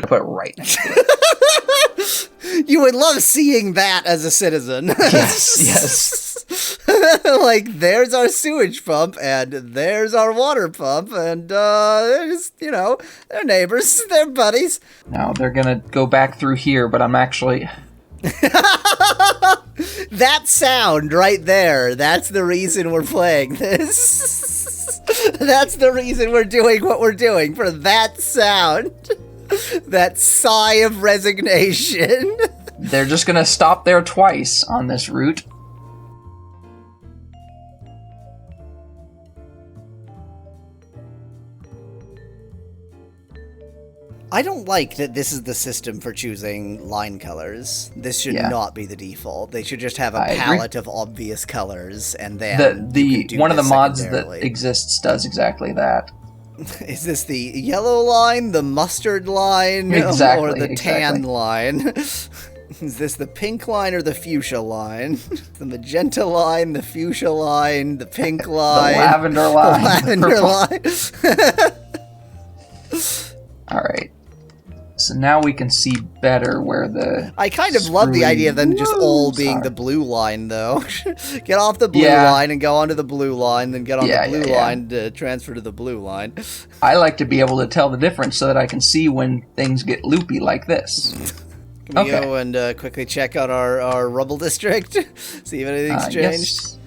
Put it right next to it. You would love seeing that as a citizen. Yes. Like, there's our sewage pump, and there's our water pump, and, there's, they're neighbors, they're buddies. Now, they're gonna go back through here, but I'm actually... That sound right there, that's the reason we're playing this. That's the reason we're doing what we're doing, for that sound. That sigh of resignation. They're just gonna stop there twice on this route. I don't like that this is the system for choosing line colors. This should not be the default. They should just have a palette of obvious colors, and then one of the mods that exists does exactly that. Is this the yellow line, the mustard line, exactly, or the tan line? Is this the pink line or the fuchsia line? The magenta line, the fuchsia line, the pink line, the lavender line. The lavender line. All right. So now we can see better where the... I kind of love the idea of them just all being the blue line, though. Get off the blue line and go onto the blue line, then get on the blue line to transfer to the blue line. I like to be able to tell the difference so that I can see when things get loopy like this. Can we go and quickly check out our rubble district? See if anything's changed? Yes.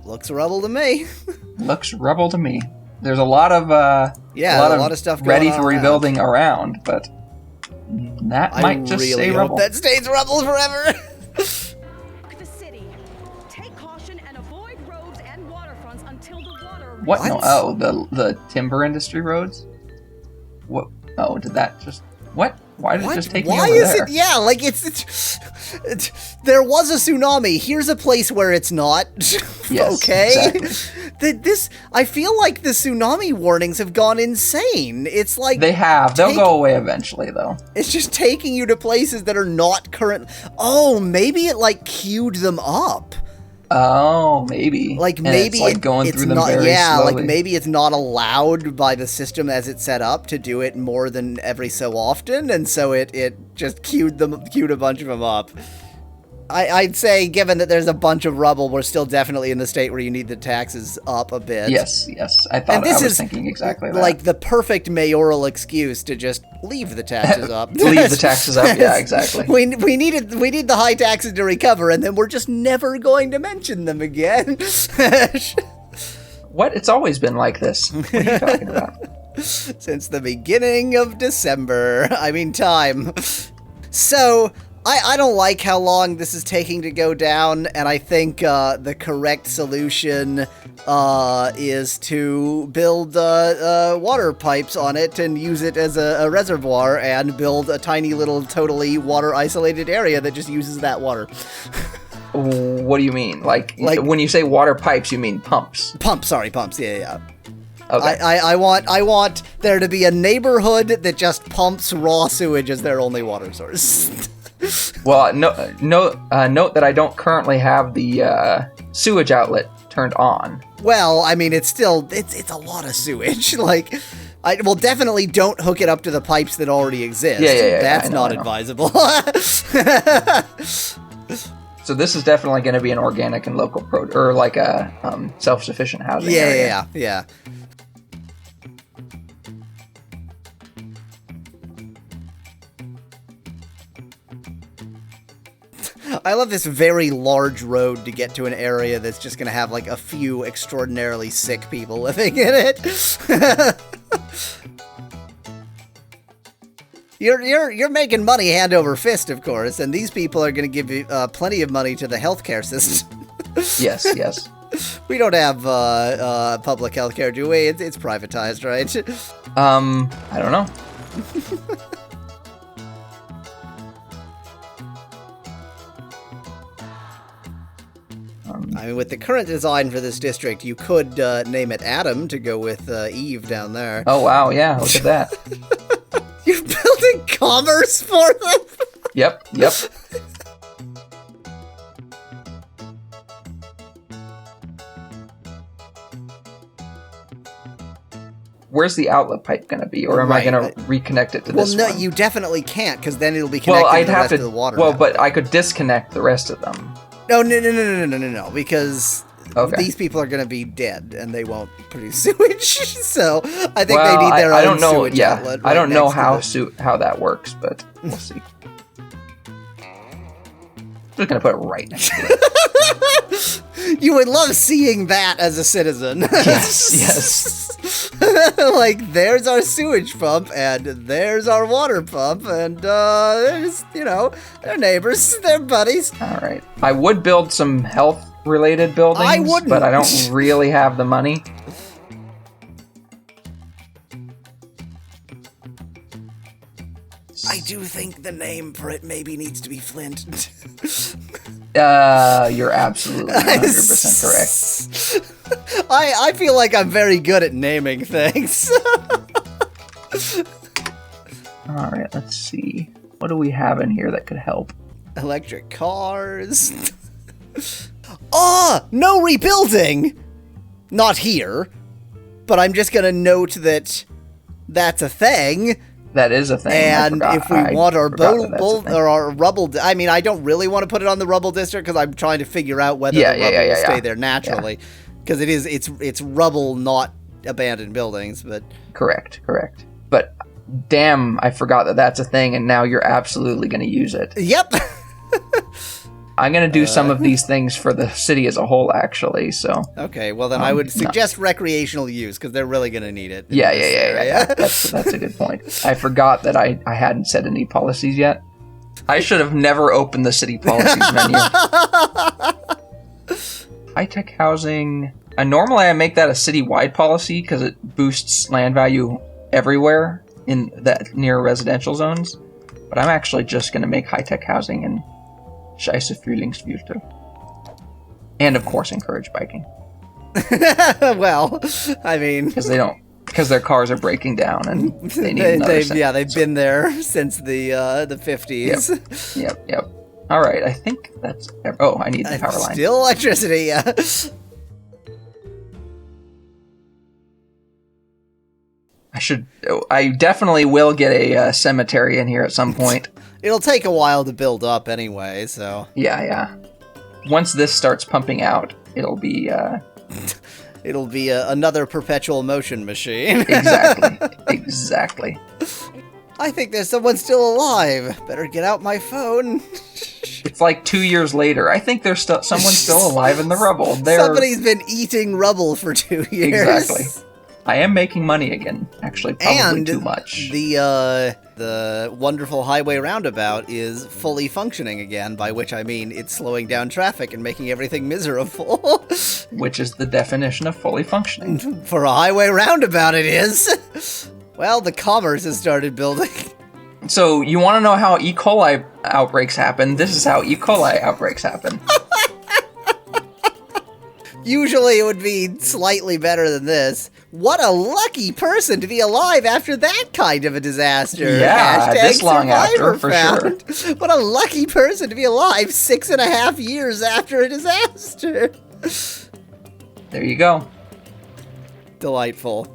Looks rubble to me. Looks rubble to me. There's a lot of a lot of stuff ready for rebuilding around, but that might just stay rubble. That stays rubble forever. The city. Take caution and avoid roads and waterfronts until the water. What? No. Oh, the timber industry roads. What? Oh, did that just? What? Why did it just take me over there? Why is it? Yeah, like it's there was a tsunami. Here's a place where it's not. Yes, okay. Exactly. I feel like the tsunami warnings have gone insane. It's like they have. They'll go away eventually, though. It's just taking you to places that are not current. Oh, maybe it like queued them up. Oh, maybe. Like maybe it's like going through them very slowly. like maybe it's not allowed by the system as it's set up to do it more than every so often, and so it just queued a bunch of them up. I'd say, given that there's a bunch of rubble, we're still definitely in the state where you need the taxes up a bit. Yes. I thought I was thinking exactly that. Like the perfect mayoral excuse to just leave the taxes up. Leave the taxes up. Yeah, exactly. We need the high taxes to recover, and then we're just never going to mention them again. What? It's always been like this. What are you talking about? Since the beginning of December. I mean, time. So, I don't like how long this is taking to go down, and I think the correct solution is to build water pipes on it and use it as a reservoir and build a tiny little totally water-isolated area that just uses that water. What do you mean? Like when you say water pipes, you mean pumps? Pumps, yeah. Okay. I want there to be a neighborhood that just pumps raw sewage as their only water source. Well, note that I don't currently have the sewage outlet turned on. Well, I mean, it's a lot of sewage. Like, definitely don't hook it up to the pipes that already exist. Yeah. That's not advisable. So this is definitely going to be an organic and local or like a self-sufficient housing area. Yeah. I love this very large road to get to an area that's just gonna have like a few extraordinarily sick people living in it. You're making money hand over fist, of course, and these people are gonna give you plenty of money to the healthcare system. Yes. We don't have public healthcare, do we? It's privatized, right? I don't know. I mean, with the current design for this district, you could name it Adam to go with Eve down there. Oh, wow, yeah, look at that. You're building commerce for them? Yep. where's the outlet pipe going to be? Or am I going to reconnect it to this one? Well, no, you definitely can't, because then it'll be connected to the rest of the water. Well, but I could disconnect the rest of them. No, because these people are going to be dead, and they won't produce sewage, so I think they need their own sewage outlet. I don't know how that works, but we'll see. I'm just going to put it right next to it. You would love seeing that as a citizen. Yes. Like, there's our sewage pump, and there's our water pump, and, there's, they're neighbors, they're buddies. All right. I would build some health-related buildings, I wouldn't. But I don't really have the money. I do think the name for it maybe needs to be Flint. You're absolutely 100% correct. I feel like I'm very good at naming things. Alright, let's see. What do we have in here that could help? Electric cars. No rebuilding! Not here. But I'm just gonna note that that's a thing. That is a thing. And if we want our our rubble, I mean, I don't really want to put it on the rubble district because I'm trying to figure out whether the rubble will stay there naturally, because it's rubble, not abandoned buildings. But correct. But damn, I forgot that that's a thing, and now you're absolutely going to use it. Yep. I'm going to do some of these things for the city as a whole, actually, so... Okay, well then I would suggest recreational use, because they're really going to need it. Yeah. That's a good point. I forgot that I hadn't set any policies yet. I should have never opened the city policies menu. High-tech housing... normally I make that a city-wide policy, because it boosts land value everywhere in that near residential zones. But I'm actually just going to make high-tech housing and... Scheiße Frühlingsviertel. And of course encourage biking. Well, I mean... Because their cars are breaking down and they need another they've been there since the 50s. Yep. Alright, I think that's... I need the power line. Still electricity, yeah. I definitely will get a cemetery in here at some point. It'll take a while to build up anyway, so... Yeah. Once this starts pumping out, it'll be... It'll be another perpetual motion machine. Exactly. I think there's someone still alive. Better get out my phone. It's like 2 years later. I think there's someone still alive in the rubble. Somebody's been eating rubble for 2 years. Exactly. I am making money again. Actually, probably too much. The wonderful highway roundabout is fully functioning again, by which I mean it's slowing down traffic and making everything miserable. Which is the definition of fully functioning. For a highway roundabout, it is. Well, the commerce has started building. So, you want to know how E. coli outbreaks happen? This is how E. coli outbreaks happen. Usually it would be slightly better than this. What a lucky person to be alive after that kind of a disaster. Yeah, this long after, for sure. What a lucky person to be alive 6.5 years after a disaster. There you go. Delightful.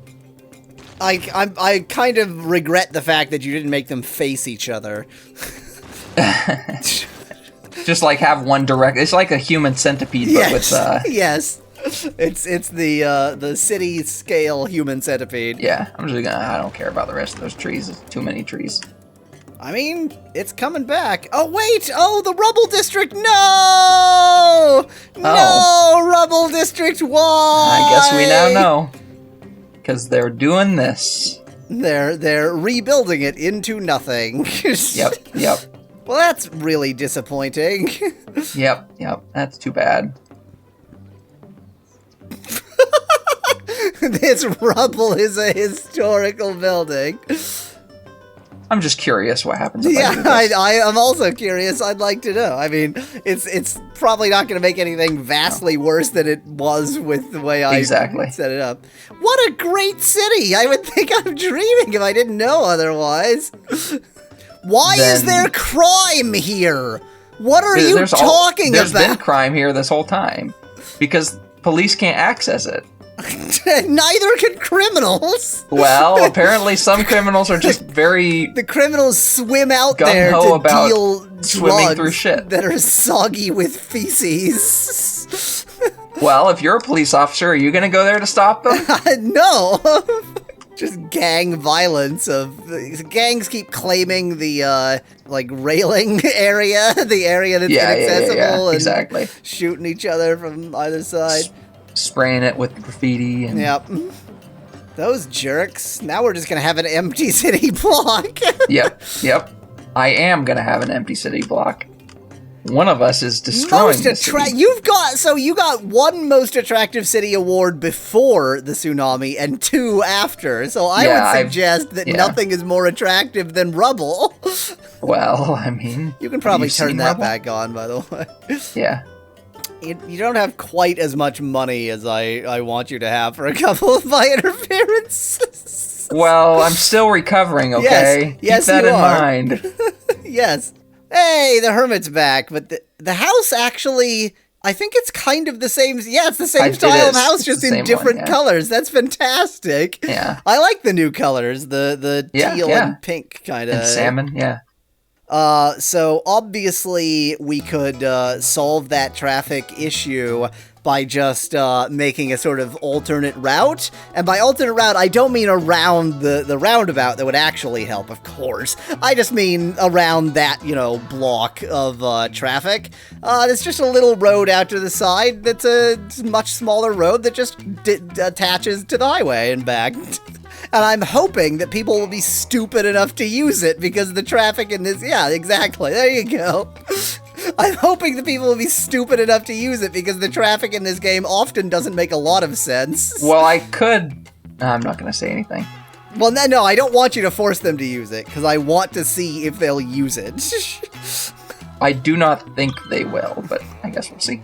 I kind of regret the fact that you didn't make them face each other. Just like have one direct... It's like a human centipede, but with... Yes. It's the city scale human centipede. Yeah, I don't care about the rest of those trees. It's too many trees. I mean, it's coming back. Oh, wait! Oh, the rubble district! No! No, rubble district, why? I guess we now know. Because they're doing this. They're rebuilding it into nothing. Yep. Well, that's really disappointing. Yep. That's too bad. This rubble is a historical building. I'm just curious what happens if I do this. I am also curious. I'd like to know. I mean, it's probably not going to make anything vastly worse than it was with the way I set it up. What a great city! I would think I'm dreaming if I didn't know otherwise. Why is there crime here? What are you talking about? There's been crime here this whole time. Because police can't access it. Neither can criminals. Well, apparently some criminals are just very The criminals swim out there gung-ho to about deal swimming through drugs shit. that are soggy with feces. Well, if you're a police officer, are you going to go there to stop them? No. Just gang violence gangs keep claiming the railing area, the area that's inaccessible, and exactly. shooting each other from either side. Spraying it with graffiti and Yep. Those jerks. Now we're just gonna have an empty city block. Yep. I am gonna have an empty city block. One of us is destroying the city. You got one most attractive city award before the tsunami and 2 after. So I would suggest that nothing is more attractive than rubble. Well, I mean, you can probably turn that rubble? back on, by the way. Yeah. You don't have quite as much money as I want you to have for a couple of my interferences. Well, I'm still recovering, okay? Yes, Keep that you in are. mind. Yes. Hey, the hermit's back, but the house actually, I think it's kind of the same. Yeah, it's the same style of house, just in different colors. That's fantastic. Yeah. I like the new colors, the teal and pink kind of. And salmon, yeah. So obviously we could solve that traffic issue by just making a sort of alternate route. And by alternate route, I don't mean around the roundabout that would actually help, of course. I just mean around that, block of traffic. It's just a little road out to the side that's a much smaller road that just attaches to the highway and back. And I'm hoping that people will be stupid enough to use it because the traffic in this... Yeah, exactly. There you go. I'm hoping that people will be stupid enough to use it because the traffic in this game often doesn't make a lot of sense. Well, I could... I'm not going to say anything. Well, no, I don't want you to force them to use it because I want to see if they'll use it. I do not think they will, but I guess we'll see.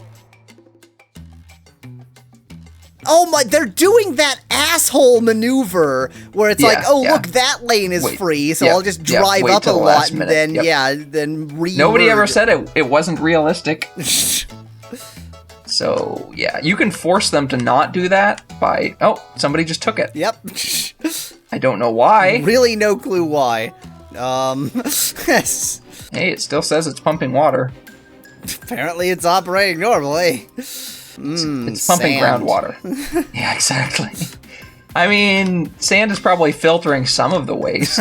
Oh my, they're doing that asshole maneuver where it's look, that lane is free, so I'll just drive up a lot and then, then re-merge. Nobody ever said it wasn't realistic. So, yeah, you can force them to not do that by... Oh, somebody just took it. Yep. I don't know why. Really no clue why. Hey, it still says it's pumping water. Apparently it's operating normally. It's pumping sand. groundwater. Yeah, exactly. I mean, sand is probably filtering some of the waste.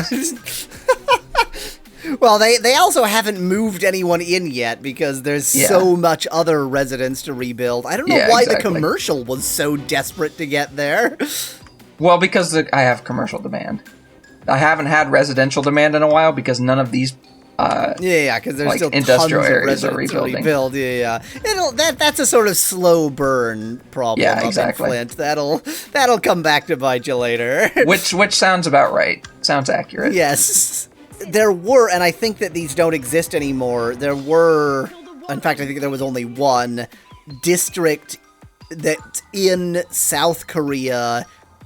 Well, they also haven't moved anyone in yet because there's so much other residence to rebuild. I don't know why the commercial was so desperate to get there. Well, because I have commercial demand. I haven't had residential demand in a while because none of these because there's still industrial tons areas of residents to rebuild. That's a sort of slow burn problem up in Flint. That'll come back to bite you later. which sounds about right. Sounds accurate. Yes. There were, and I think that these don't exist anymore, there were, in fact, I think there was only one district that in South Korea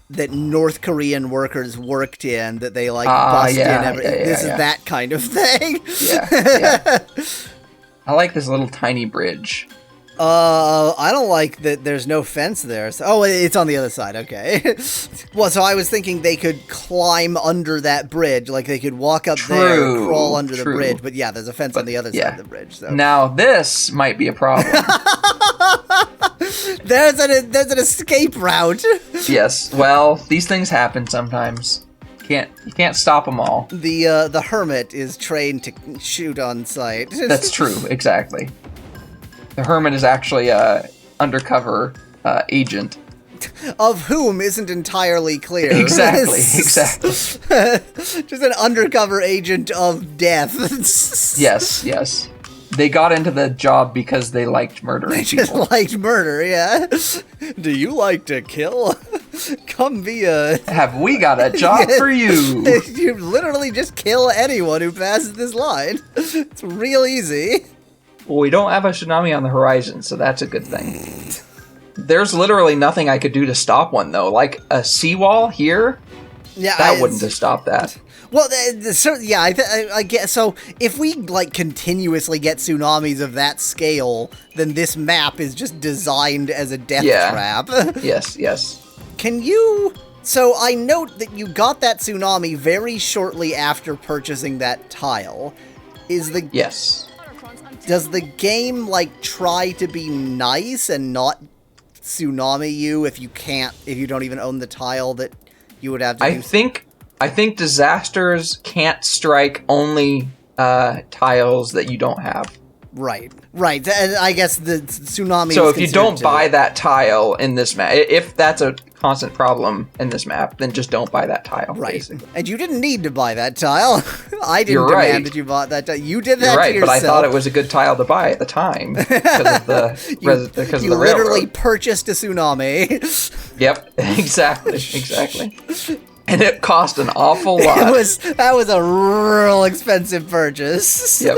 that North Korean workers worked in, that they bust in this is that kind of thing. Yeah. I like this little tiny bridge. I don't like that there's no fence there. So, it's on the other side, okay. Well, so I was thinking they could climb under that bridge, like they could walk up there and crawl under the bridge, but there's a fence on the other side of the bridge. So. Now this might be a problem. There's an escape route. Yes. Well, these things happen sometimes. You can't stop them all. The hermit is trained to shoot on sight. That's true. Exactly. The hermit is actually a undercover agent. Of whom isn't entirely clear. Exactly. Just an undercover agent of death. Yes. They got into the job because they liked murdering people. Just liked murder, yeah. Do you like to kill? Come be a... Have we got a job for you? You literally just kill anyone who passes this line. It's real easy. Well, we don't have a tsunami on the horizon, so that's a good thing. There's literally nothing I could do to stop one, though. Like a seawall here? Yeah, that wouldn't have stopped that. Well, I guess so. If we continuously get tsunamis of that scale, then this map is just designed as a death trap. Yes. Can you... So I note that you got that tsunami very shortly after purchasing that tile. Yes. Does the game, like, try to be nice and not tsunami you if you don't even own the tile that you would have to I think disasters can't strike only tiles that you don't have. Right. And I guess the tsunami... So if you don't buy that tile in this map, if that's a constant problem in this map, then just don't buy that tile. Right. Basically. And you didn't need to buy that tile. I didn't You're demand right. that you bought that tile. You did that You're right, to yourself. but I thought it was a good tile to buy at the time because of the because You of the literally railroad. purchased a tsunami. Yep, exactly. And it cost an awful lot. That was a real expensive purchase. Yep.